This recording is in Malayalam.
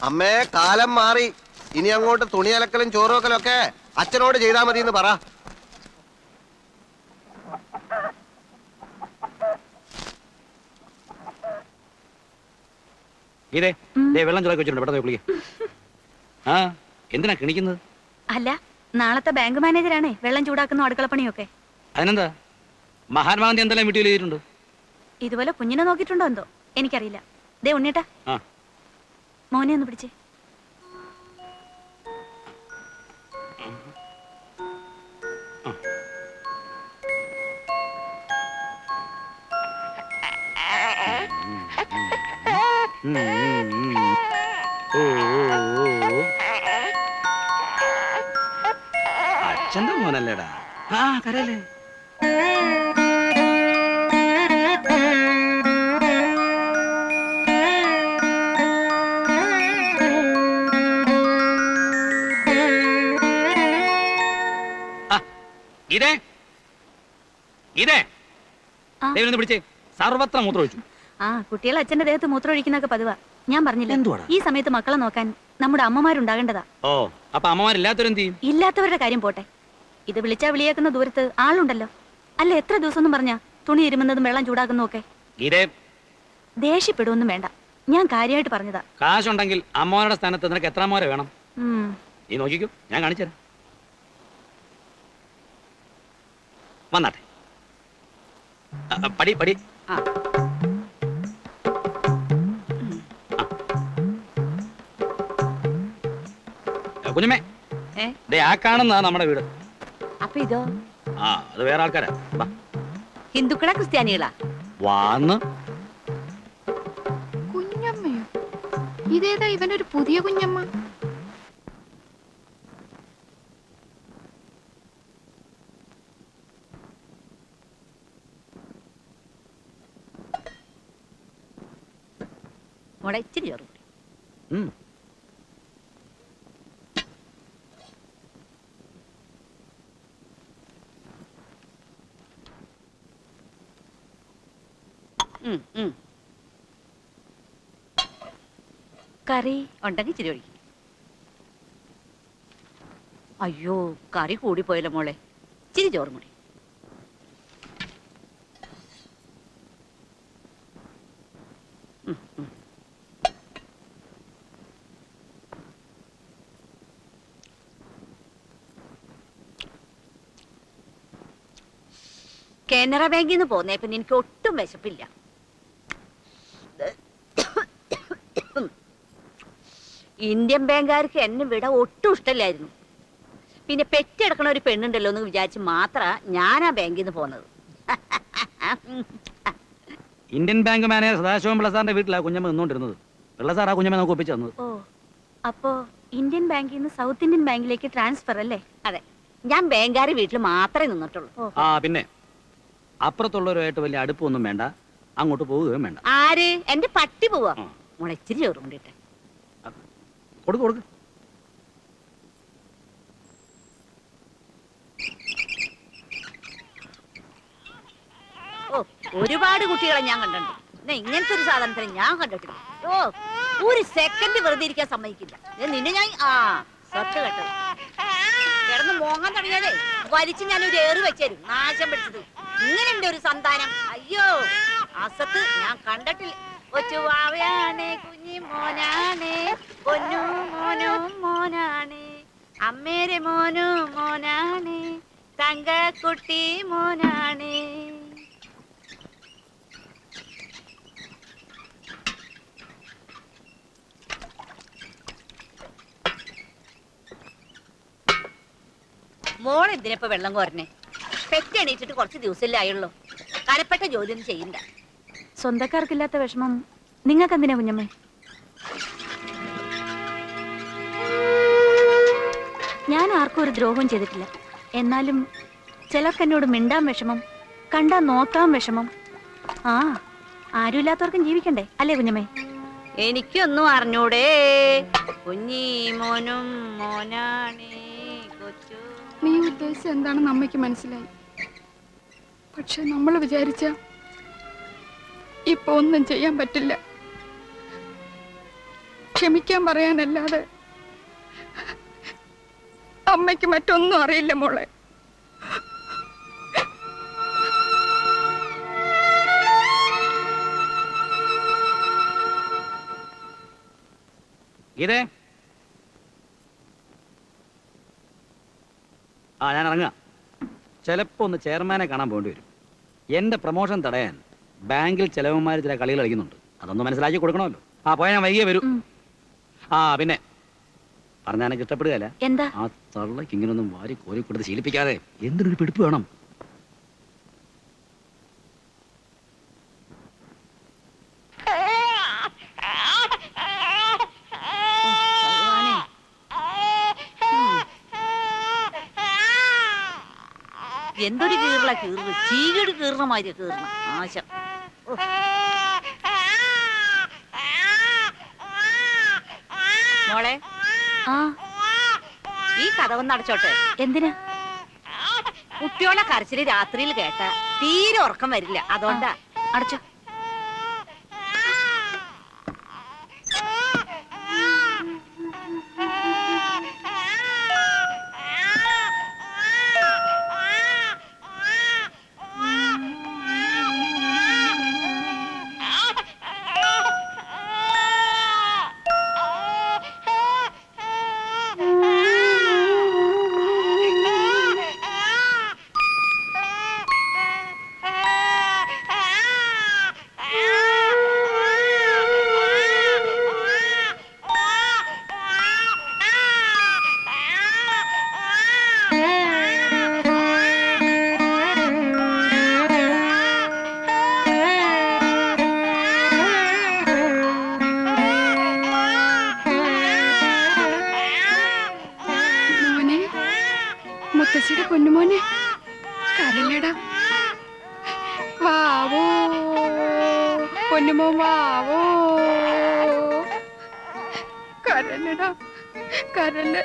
അമ്മേ, കാലം മാറി. ഇനി അങ്ങോട്ട് തുണി അലക്കലും ചോറുവെക്കലും ഒക്കെ അച്ഛനോട് ചെയ്താൽ മതി എന്ന് പറ. വെള്ളം ചൂടാക്കി വെച്ചിട്ടുണ്ട്, പെട്ടെന്ന് വിളിക്ക്. ആ, എന്തിനാ കിണിക്കുന്നത്? അല്ല, നാളത്തെ ബാങ്ക് മാനേജറാണേ വെള്ളം ചൂടാക്കുന്ന അടുക്കളപ്പണിയൊക്കെ. അതിനെന്താ, മഹാത്മാഗാന്ധി എന്തെല്ലാം വീട്ടിൽ ചെയ്തിട്ടുണ്ട്? ഇതുപോലെ കുഞ്ഞിനെ നോക്കിയിട്ടുണ്ടോ എന്തോ എനിക്കറിയില്ല. ദേ ഉണ്ണിയേട്ടാ, മോനെ ഒന്ന് പിടിച്ചേ. അച്ഛന്റെ മോനല്ലേടാ. ആ, കരയല്ലേ. പിടിച്ചേ, സർവത്ര മൂത്രമൊഴിച്ചു. ആ, കുട്ടികൾ അച്ഛന്റെ ദേഹത്ത് മൂത്രം ഒഴിക്കുന്നൊക്കെ പതിവാ. ഞാൻ പറഞ്ഞില്ല, ഈ സമയത്ത് മക്കളെ നോക്കാൻ നമ്മുടെ അമ്മമാരുണ്ടാകേണ്ടതാ. ഓ, അപ്പൊ അമ്മമാരില്ലാത്തവരെന്ത് ചെയ്യും? ഇല്ലാത്തവരുടെ കാര്യം പോട്ടെ, ഇത് വിളിച്ചാ വിളിയേക്കുന്ന ദൂരത്ത് ആളുണ്ടല്ലോ. അല്ല, എത്ര ദിവസം പറഞ്ഞാ തുണി ഇരുമുന്നതും വെള്ളം ചൂടാക്കുന്നതും ഒക്കെ. ദേഷ്യപ്പെടുവൊന്നും വേണ്ട, ഞാൻ കാര്യമായിട്ട് പറഞ്ഞതാ. കാശുണ്ടെങ്കിൽ അമ്മമാരുടെ സ്ഥാനത്ത് നിനക്ക് എത്ര അമ്മമാരെ വേണം? നീ നോക്കിക്കോ, ഞാൻ കാണിച്ചു തരാം. വന്നാട്ടെ, പടി പടി. കുഞ്ഞമ്മേ, ആ കാണുന്നതാ നമ്മുടെ വീട്. അപ്പൊ ഇതോ? ആ, അത് വേറെ ആൾക്കാരാ. ഹിന്ദുക്കളാ ക്രിസ്ത്യാനികളാ? വാന്ന്. കുഞ്ഞമ്മയോ? ഇതേതാ ഇവനൊരു പുതിയ കുഞ്ഞമ്മ? മോളെ ഇച്ചിരി ചോറ്. കറി ഉണ്ടെങ്കിൽ ഇച്ചിരി ഒഴിക്കും. അയ്യോ, കറി കൂടിപ്പോയല്ലോ മോളെ, ഇച്ചിരി ചോറും കൂടി. കാനറ ബാങ്കിൽ നിന്ന് പോന്നേപ്പം എനിക്ക് ഒട്ടും വിശപ്പില്ല. ഇന്ത്യൻ ബാങ്കുകാർക്ക് എന്നെ വിട ഒട്ടും ഇഷ്ടമില്ലായിരുന്നു. പിന്നെ പെറ്റെടുക്കണ ഒരു പെണ്ണുണ്ടല്ലോ എന്ന് വിചാരിച്ച് മാത്ര ഞാൻ ആ ബാങ്കിൽ നിന്ന് പോന്നത്. Indian bank manager Sadasivam Pillai സാറിന്റെ വീട്ടിലാ കുഞ്ഞമ്മ നിന്നോണ്ടിരുന്നത്. പിള്ള സാർ ആ കുഞ്ഞമ്മ നമുക്ക് ഒപ്പിച്ചു തന്നത്. ഓ, അപ്പോ ഇന്ത്യൻ ബാങ്കിൽ നിന്ന് സൗത്ത് ഇന്ത്യൻ ബാങ്കിലേക്ക് ട്രാൻസ്ഫർ അല്ലേ? അതെ, ഞാൻ ബാങ്കുകാർ വീട്ടിൽ മാത്രമേ നിന്നിട്ടുള്ളൂ. ആ, പിന്നെ അപ്പുറത്തുള്ളവരുമായിട്ട് വലിയ അടുപ്പൊന്നും വേണ്ട, അങ്ങോട്ട് പോവുകയും വേണ്ട. ആര്? എന്റെ പട്ടി പോവാ. മോളെ ഇച്ചിരി ചോറും കൊണ്ടിട്ടെ. കൊടുക്ക് കൊടുക്ക്. ഓ, ഒരുപാട് കുട്ടികളെ ഞാൻ കണ്ടിട്ടുണ്ട്. ഇങ്ങനത്തെ ഒരു സാധനത്തിന് ഞാൻ കണ്ടിട്ടില്ല. ഓ, ഒരു സെക്കൻഡ് വെറുതെ ഇരിക്കാൻ സമ്മതിക്കില്ല. നിന്നെ ഞാൻ സത്ത് കേട്ടത് കിടന്ന് മോങ്ങാൻ തുടങ്ങിയാലേ വലിച്ച് ഞാനൊരു ഏറ് വെച്ചേരും. നാശം പിടിച്ചത്. ഇങ്ങനെയുണ്ട് ഒരു സന്താനം. അയ്യോ, അസത്ത് ഞാൻ കണ്ടിട്ടില്ല. കൊച്ചുവാവയാണേ, കുഞ്ഞി മോനാണേ, പൊന്നു മോനും മോനാണേ, അമ്മേരെ മോനും മോനാണേ, തങ്കക്കുട്ടി മോനാണേ. മോളെന്തിനിപ്പോ വെള്ളം കോരണേ? പെറ്റെണീറ്റിട്ട് കുറച്ച് ദിവസമല്ലേ ആയുള്ളൂ. കനപ്പെട്ട ജോലിയൊന്നും ചെയ്യണ്ട. സ്വന്തക്കാർക്കില്ലാത്ത വിഷമം നിങ്ങൾക്ക് എന്തിനാ കുഞ്ഞമ്മേ? ഞാൻ ആർക്കും ഒരു ദ്രോഹവും ചെയ്തിട്ടില്ല. എന്നാലും ചിലർക്ക് എന്നോട് മിണ്ടാൻ വിഷമം, കണ്ടാ നോക്കാൻ വിഷമം. ആ, ആരുമില്ലാത്തവർക്കും ജീവിക്കണ്ടേ അല്ലേ കുഞ്ഞമ്മേ? എനിക്കൊന്നും അറിഞ്ഞൂടേ. കുഞ്ഞി മോനും മോനാണേ, കൊച്ചു. നീ ഉദ്ദേശിച്ച എന്താണെന്ന് അമ്മയ്ക്ക് മനസ്സിലായി. പക്ഷെ നമ്മൾ വിചാരിച്ച ഇപ്പൊ ഒന്നും ചെയ്യാൻ പറ്റില്ല. ക്ഷമിക്കാൻ പറയാനല്ലാതെ അമ്മയ്ക്ക് മറ്റൊന്നും അറിയില്ല മോളെ. ഗീതേ, ഞാൻ ഇറങ്ങാം. ചിലപ്പോ ഒന്ന് ചെയർമാനെ കാണാൻ പോകേണ്ടി വരും. എന്റെ പ്രൊമോഷൻ തടയാൻ ബാങ്കിൽ ചിലവന്മാർ ചില കളികൾ കളിക്കുന്നുണ്ട്. അതൊന്ന് മനസ്സിലാക്കി കൊടുക്കണമല്ലോ. പോയാൽ ഞാൻ വൈകിയേ വരൂ. പിന്നെ പറഞ്ഞാൽ എനിക്ക് ഇഷ്ടപ്പെടുകയല്ല. എന്താ? ആ തള്ളക്ക് ഇങ്ങനൊന്നും വാരി കോരി കൊടുത്ത് ശീലിപ്പിക്കാതെ എന്തിനൊരു പിടിപ്പ് വേണം. എന്തൊരു കീറല കീറുക, ചീകട് കീറണ മാതിരി കീറണം ആശം. മോളെ, ഈ കഥ ഒന്ന് അടച്ചോട്ടെ. എന്തിനാ? കുട്ടിയോളെ കരച്ചില് രാത്രിയിൽ കേട്ട തീരെ ഉറക്കം വരില്ല, അതുകൊണ്ടാ. അടച്ചോ. മുത്തശ്ശിയുടെ പൊന്നുമോനെ കരല്ലടാ. വാവോ പൊന്നുമോൻ വാവോ. കരല്ലടാ, കരല്ല.